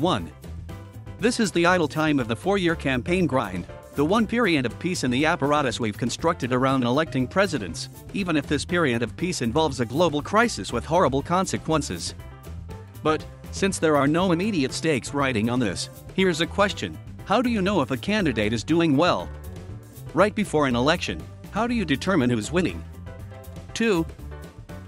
1. This is the idle time of the 4-year campaign grind, the one period of peace in the apparatus we've constructed around electing presidents, even if this period of peace involves a global crisis with horrible consequences. But, since there are no immediate stakes riding on this, here's a question: how do you know if a candidate is doing well? Right before an election, how do you determine who's winning? 2.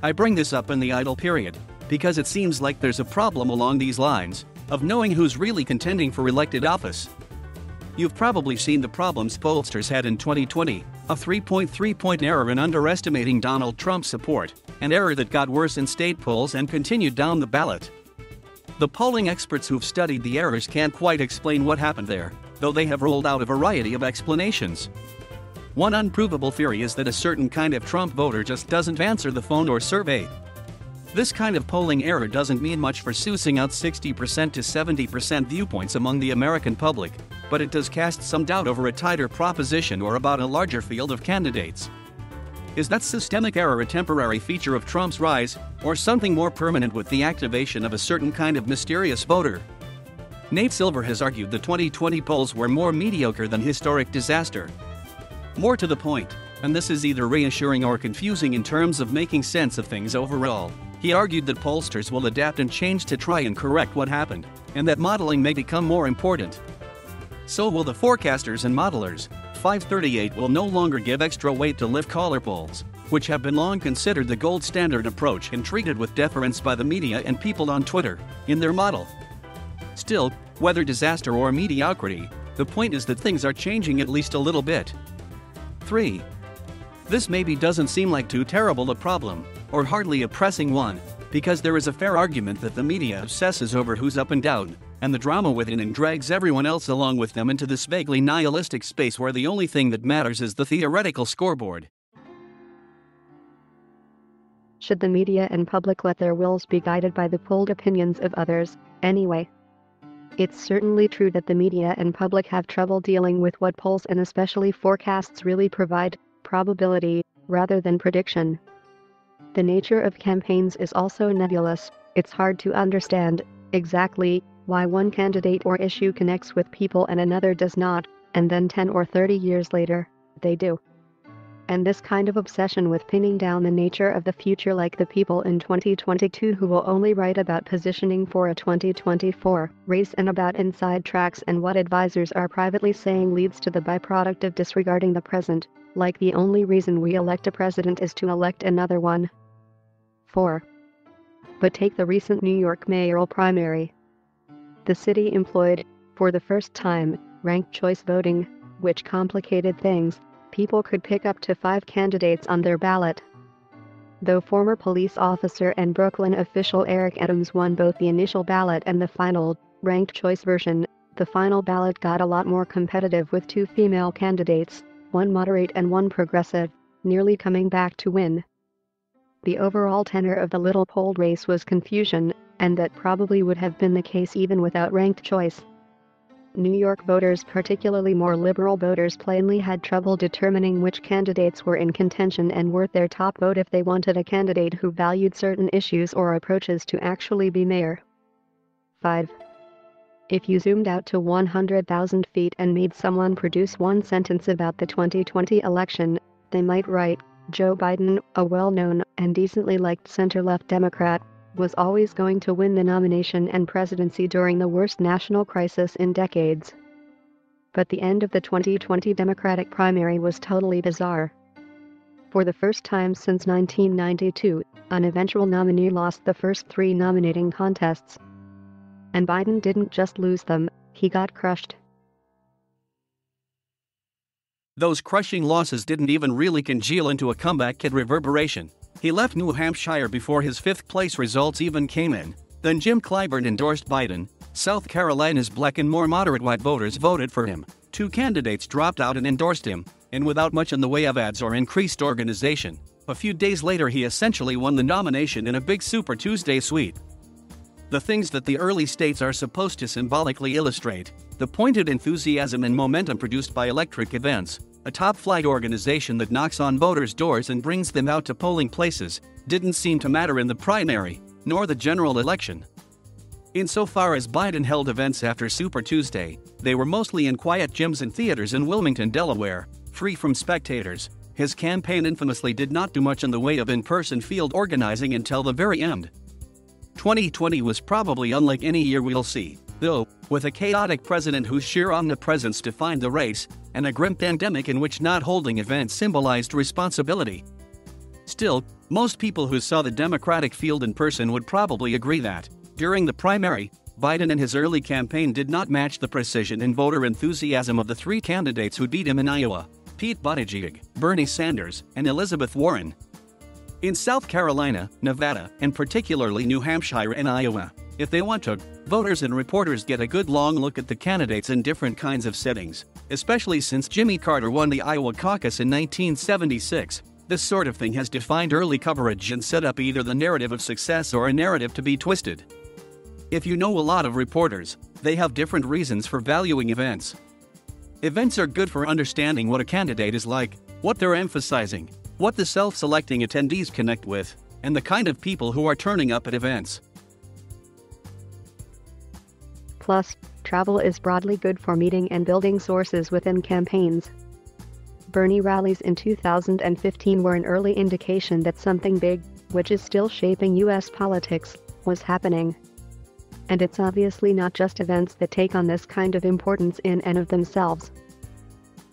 I bring this up in the idle period, because it seems like there's a problem along these lines, of knowing who's really contending for elected office. You've probably seen the problems pollsters had in 2020, a 3.3-point error in underestimating Donald Trump's support, an error that got worse in state polls and continued down the ballot. The polling experts who've studied the errors can't quite explain what happened there, though they have rolled out a variety of explanations. One unprovable theory is that a certain kind of Trump voter just doesn't answer the phone or survey. This kind of polling error doesn't mean much for sussing out 60% to 70% viewpoints among the American public, but it does cast some doubt over a tighter proposition or about a larger field of candidates. Is that systemic error a temporary feature of Trump's rise, or something more permanent with the activation of a certain kind of mysterious voter? Nate Silver has argued the 2020 polls were more mediocre than historic disaster. More to the point, and this is either reassuring or confusing in terms of making sense of things overall, he argued that pollsters will adapt and change to try and correct what happened, and that modeling may become more important. So will the forecasters and modelers. 538 will no longer give extra weight to live caller polls, which have been long considered the gold standard approach and treated with deference by the media and people on Twitter, in their model. Still, whether disaster or mediocrity, the point is that things are changing at least a little bit. 3. This maybe doesn't seem like too terrible a problem, or hardly a pressing one, because there is a fair argument that the media obsesses over who's up and down, and the drama within and drags everyone else along with them into this vaguely nihilistic space where the only thing that matters is the theoretical scoreboard. Should the media and public let their wills be guided by the polled opinions of others, anyway? It's certainly true that the media and public have trouble dealing with what polls and especially forecasts really provide, probability, rather than prediction. The nature of campaigns is also nebulous. It's hard to understand exactly why one candidate or issue connects with people and another does not, and then 10 or 30 years later, they do. And this kind of obsession with pinning down the nature of the future, like the people in 2022 who will only write about positioning for a 2024 race and about inside tracks and what advisors are privately saying, leads to the byproduct of disregarding the present, like the only reason we elect a president is to elect another one. 4. But take the recent New York mayoral primary. The city employed, for the first time, ranked choice voting, which complicated things. People could pick up to 5 candidates on their ballot. Though former police officer and Brooklyn official Eric Adams won both the initial ballot and the final, ranked choice version, the final ballot got a lot more competitive with 2 female candidates, one moderate and one progressive, nearly coming back to win. The overall tenor of the little polled race was confusion, and that probably would have been the case even without ranked choice. New York voters, particularly more liberal voters, plainly had trouble determining which candidates were in contention and worth their top vote if they wanted a candidate who valued certain issues or approaches to actually be mayor. 5. If you zoomed out to 100,000 feet and made someone produce one sentence about the 2020 election, they might write, Joe Biden, a well-known and decently liked center-left Democrat, was always going to win the nomination and presidency during the worst national crisis in decades. But the end of the 2020 Democratic primary was totally bizarre. For the first time since 1992, an eventual nominee lost the first 3 nominating contests. And Biden didn't just lose them, he got crushed. Those crushing losses didn't even really congeal into a comeback kid reverberation. He left New Hampshire before his 5th-place results even came in. Then Jim Clyburn endorsed Biden. South Carolina's black and more moderate white voters voted for him. 2 candidates dropped out and endorsed him, and without much in the way of ads or increased organization, a few days later he essentially won the nomination in a big Super Tuesday sweep. The things that the early states are supposed to symbolically illustrate, the pointed enthusiasm and momentum produced by electric events, a top-flight organization that knocks on voters' doors and brings them out to polling places, didn't seem to matter in the primary, nor the general election. Insofar as Biden held events after Super Tuesday, they were mostly in quiet gyms and theaters in Wilmington, Delaware, free from spectators. His campaign infamously did not do much in the way of in-person field organizing until the very end. 2020 was probably unlike any year we'll see, though, with a chaotic president whose sheer omnipresence defined the race, and a grim pandemic in which not holding events symbolized responsibility. Still, most people who saw the Democratic field in person would probably agree that, during the primary, Biden and his early campaign did not match the precision and voter enthusiasm of the three candidates who beat him in Iowa: Pete Buttigieg, Bernie Sanders, and Elizabeth Warren. In South Carolina, Nevada, and particularly New Hampshire and Iowa, if they want to, voters and reporters get a good long look at the candidates in different kinds of settings, especially since Jimmy Carter won the Iowa caucus in 1976. This sort of thing has defined early coverage and set up either the narrative of success or a narrative to be twisted. If you know a lot of reporters, they have different reasons for valuing events. Events are good for understanding what a candidate is like, what they're emphasizing, what the self-selecting attendees connect with, and the kind of people who are turning up at events. Plus, travel is broadly good for meeting and building sources within campaigns. Bernie rallies in 2015 were an early indication that something big, which is still shaping U.S. politics, was happening. And it's obviously not just events that take on this kind of importance in and of themselves.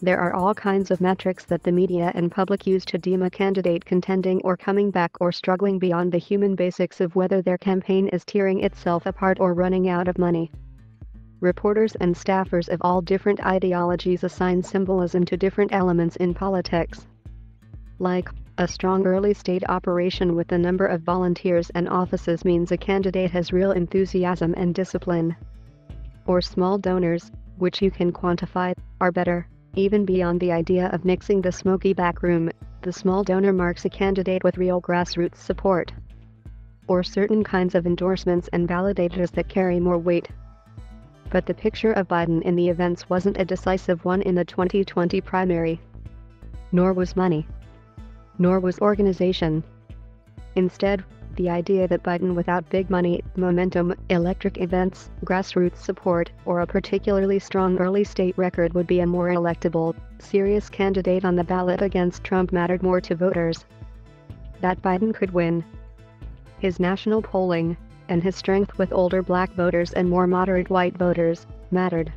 There are all kinds of metrics that the media and public use to deem a candidate contending or coming back or struggling beyond the human basics of whether their campaign is tearing itself apart or running out of money. Reporters and staffers of all different ideologies assign symbolism to different elements in politics. Like, a strong early state operation with a number of volunteers and offices means a candidate has real enthusiasm and discipline. Or small donors, which you can quantify, are better. Even beyond the idea of nixing the smoky back room, the small donor marks a candidate with real grassroots support. Or certain kinds of endorsements and validators that carry more weight. But the picture of Biden in the events wasn't a decisive one in the 2020 primary. Nor was money. Nor was organization. Instead, the idea that Biden without big money, momentum, electric events, grassroots support, or a particularly strong early state record would be a more electable, serious candidate on the ballot against Trump mattered more to voters. That Biden could win. His national polling, and his strength with older black voters and more moderate white voters, mattered.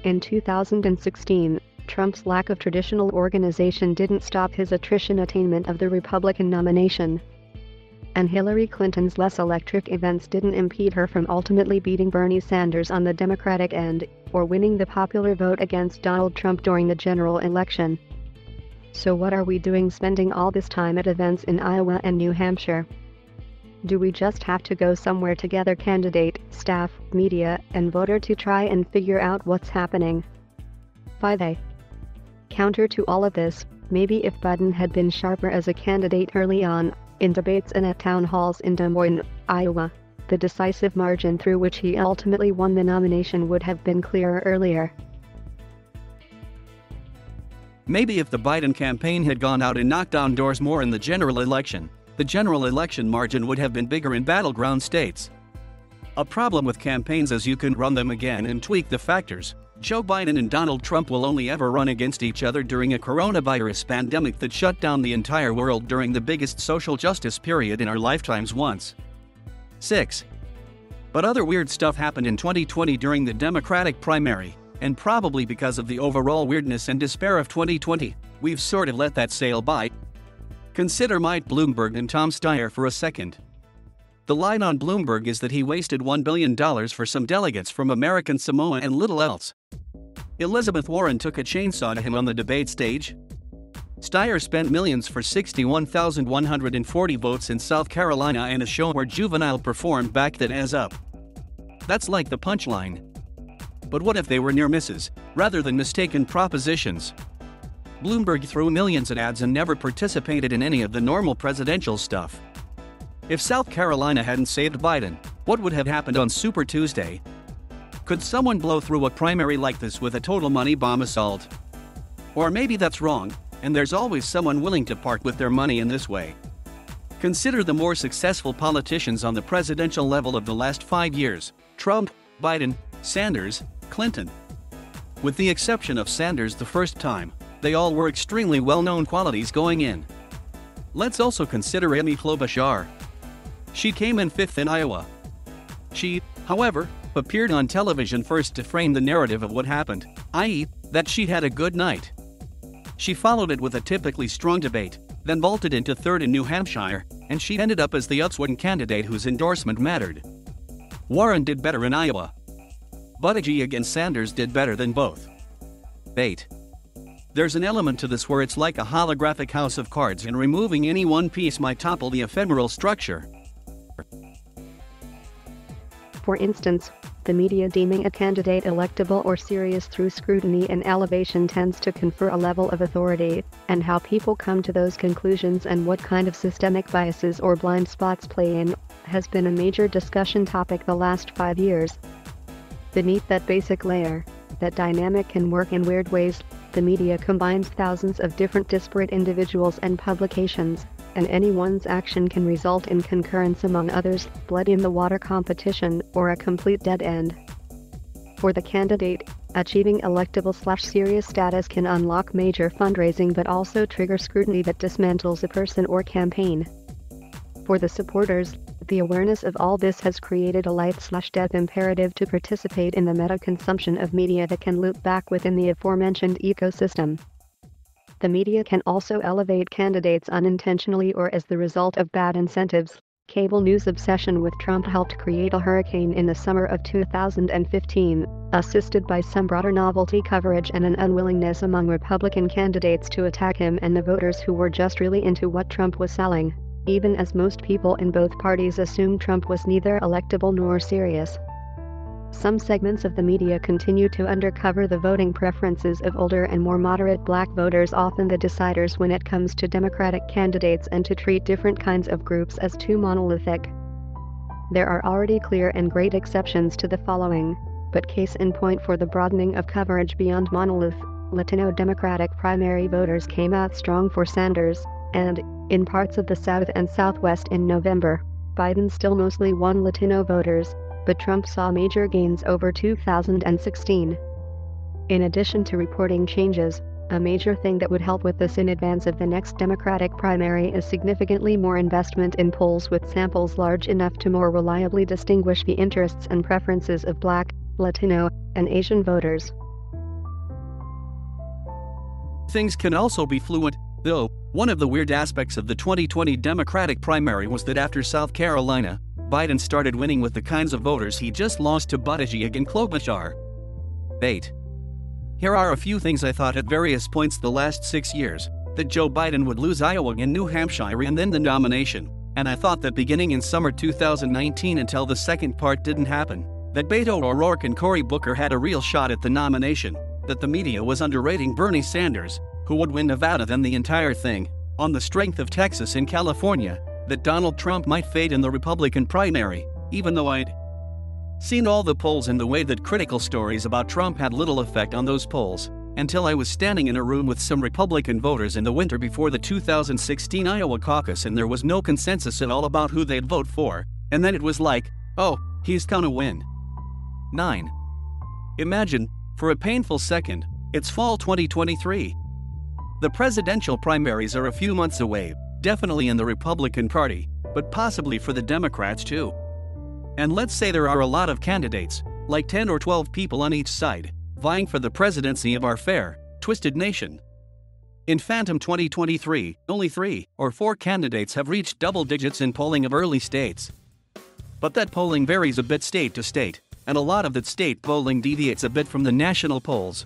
In 2016, Trump's lack of traditional organization didn't stop his attrition attainment of the Republican nomination. And Hillary Clinton's less electric events didn't impede her from ultimately beating Bernie Sanders on the Democratic end, or winning the popular vote against Donald Trump during the general election. So what are we doing spending all this time at events in Iowa and New Hampshire? Do we just have to go somewhere together, candidate, staff, media, and voter, to try and figure out what's happening? 5A. Counter to all of this, maybe if Biden had been sharper as a candidate early on, in debates and at town halls in Des Moines, Iowa, the decisive margin through which he ultimately won the nomination would have been clearer earlier. Maybe if the Biden campaign had gone out and knocked on doors more in the general election, the general election margin would have been bigger in battleground states. A problem with campaigns is you can run them again and tweak the factors. Joe Biden and Donald Trump will only ever run against each other during a coronavirus pandemic that shut down the entire world during the biggest social justice period in our lifetimes once. 6. But other weird stuff happened in 2020 during the Democratic primary, and probably because of the overall weirdness and despair of 2020, we've sort of let that sail by. Consider Mike Bloomberg and Tom Steyer for a second. The line on Bloomberg is that he wasted $1 billion for some delegates from American Samoa and little else. Elizabeth Warren took a chainsaw to him on the debate stage. Steyer spent millions for 61,140 votes in South Carolina and a show where Juvenile performed back that ass up. That's like the punchline. But what if they were near misses, rather than mistaken propositions? Bloomberg threw millions at ads and never participated in any of the normal presidential stuff. If South Carolina hadn't saved Biden, what would have happened on Super Tuesday? Could someone blow through a primary like this with a total money bomb assault? Or maybe that's wrong, and there's always someone willing to part with their money in this way. Consider the more successful politicians on the presidential level of the last 5 years: Trump, Biden, Sanders, Clinton. With the exception of Sanders the first time, they all were extremely well-known qualities going in. Let's also consider Amy Klobuchar. She came in 5th in Iowa. She, however, appeared on television first to frame the narrative of what happened, i.e., that she'd had a good night. She followed it with a typically strong debate, then vaulted into 3rd in New Hampshire, and she ended up as the outspoken candidate whose endorsement mattered. Warren did better in Iowa. Buttigieg against Sanders did better than both. Bait. There's an element to this where it's like a holographic house of cards, and removing any one piece might topple the ephemeral structure. For instance, the media deeming a candidate electable or serious through scrutiny and elevation tends to confer a level of authority, and how people come to those conclusions and what kind of systemic biases or blind spots play in has been a major discussion topic the last 5 years. Beneath that basic layer, that dynamic can work in weird ways. The media combines thousands of different disparate individuals and publications, and anyone's action can result in concurrence among others, blood in the water competition, or a complete dead end. For the candidate, achieving electable/serious status can unlock major fundraising but also trigger scrutiny that dismantles a person or campaign. For the supporters, the awareness of all this has created a life/death imperative to participate in the meta-consumption of media that can loop back within the aforementioned ecosystem. The media can also elevate candidates unintentionally or as the result of bad incentives. Cable news obsession with Trump helped create a hurricane in the summer of 2015, assisted by some broader novelty coverage and an unwillingness among Republican candidates to attack him and the voters who were just really into what Trump was selling, even as most people in both parties assumed Trump was neither electable nor serious. Some segments of the media continue to undercover the voting preferences of older and more moderate black voters, often the deciders when it comes to Democratic candidates, and to treat different kinds of groups as too monolithic. There are already clear and great exceptions to the following, but case in point for the broadening of coverage beyond monolith: Latino Democratic primary voters came out strong for Sanders, and, in parts of the South and Southwest in November, Biden still mostly won Latino voters, but Trump saw major gains over 2016. In addition to reporting changes, a major thing that would help with this in advance of the next Democratic primary is significantly more investment in polls with samples large enough to more reliably distinguish the interests and preferences of Black, Latino, and Asian voters. Things can also be fluent, though. One of the weird aspects of the 2020 Democratic primary was that after South Carolina, Biden started winning with the kinds of voters he just lost to Buttigieg and Klobuchar. Bait. Here are a few things I thought at various points the last 6 years: that Joe Biden would lose Iowa and New Hampshire and then the nomination, and I thought that beginning in summer 2019 until the second part didn't happen, that Beto O'Rourke and Cory Booker had a real shot at the nomination, that the media was underrating Bernie Sanders, who would win Nevada then the entire thing, on the strength of Texas and California, that Donald Trump might fade in the Republican primary, even though I'd seen all the polls in the way that critical stories about Trump had little effect on those polls, until I was standing in a room with some Republican voters in the winter before the 2016 Iowa caucus and there was no consensus at all about who they'd vote for, and then it was like, oh, he's gonna win. 9. Imagine, for a painful second, it's fall 2023. The presidential primaries are a few months away, definitely in the Republican Party, but possibly for the Democrats too. And let's say there are a lot of candidates, like 10 or 12 people on each side, vying for the presidency of our fair, twisted nation. In Phantom 2023, only 3 or 4 candidates have reached double digits in polling of early states. But that polling varies a bit state to state, and a lot of that state polling deviates a bit from the national polls.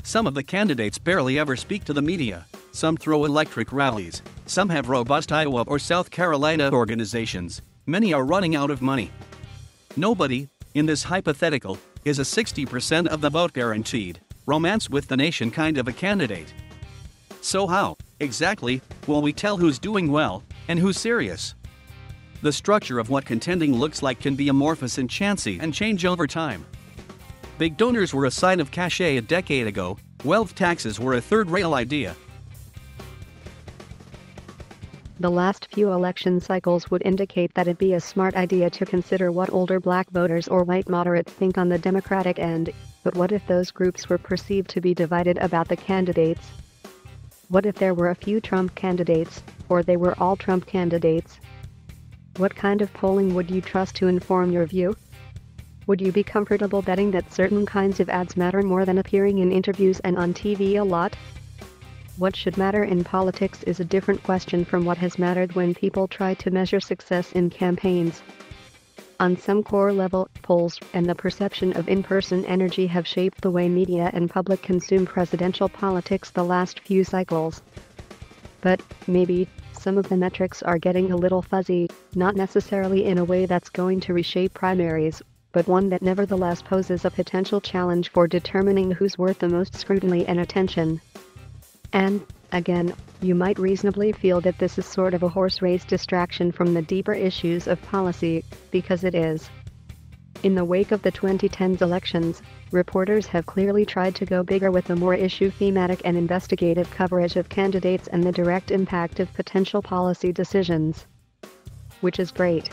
Some of the candidates barely ever speak to the media, some throw electric rallies, some have robust Iowa or South Carolina organizations, many are running out of money. Nobody, in this hypothetical, is a 60% of the vote guaranteed, romance with the nation kind of a candidate. So how, exactly, will we tell who's doing well, and who's serious? The structure of what contending looks like can be amorphous and chancy and change over time. Big donors were a sign of cachet a decade ago, wealth taxes were a third-rail idea. The last few election cycles would indicate that it'd be a smart idea to consider what older black voters or white moderates think on the Democratic end, but what if those groups were perceived to be divided about the candidates? What if there were a few Trump candidates, or they were all Trump candidates? What kind of polling would you trust to inform your view? Would you be comfortable betting that certain kinds of ads matter more than appearing in interviews and on TV a lot? What should matter in politics is a different question from what has mattered when people try to measure success in campaigns. On some core level, polls and the perception of in-person energy have shaped the way media and public consume presidential politics the last few cycles. But, maybe, some of the metrics are getting a little fuzzy, not necessarily in a way that's going to reshape primaries, but one that nevertheless poses a potential challenge for determining who's worth the most scrutiny and attention. And, again, you might reasonably feel that this is sort of a horse race distraction from the deeper issues of policy, because it is. In the wake of the 2010s elections, reporters have clearly tried to go bigger with a more issue-thematic and investigative coverage of candidates and the direct impact of potential policy decisions. Which is great.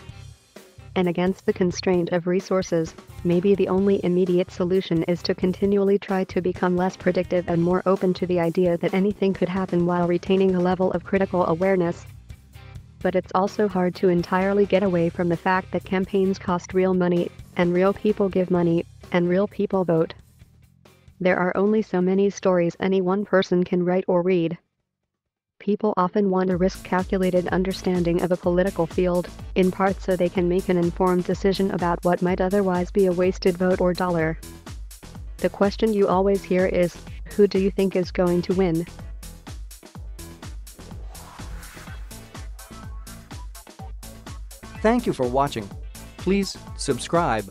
And against the constraint of resources, maybe the only immediate solution is to continually try to become less predictive and more open to the idea that anything could happen while retaining a level of critical awareness. But it's also hard to entirely get away from the fact that campaigns cost real money, and real people give money, and real people vote. There are only so many stories any one person can write or read. People often want a risk-calculated understanding of a political field, in part so they can make an informed decision about what might otherwise be a wasted vote or dollar. The question you always hear is, who do you think is going to win? Thank you for watching. Please subscribe.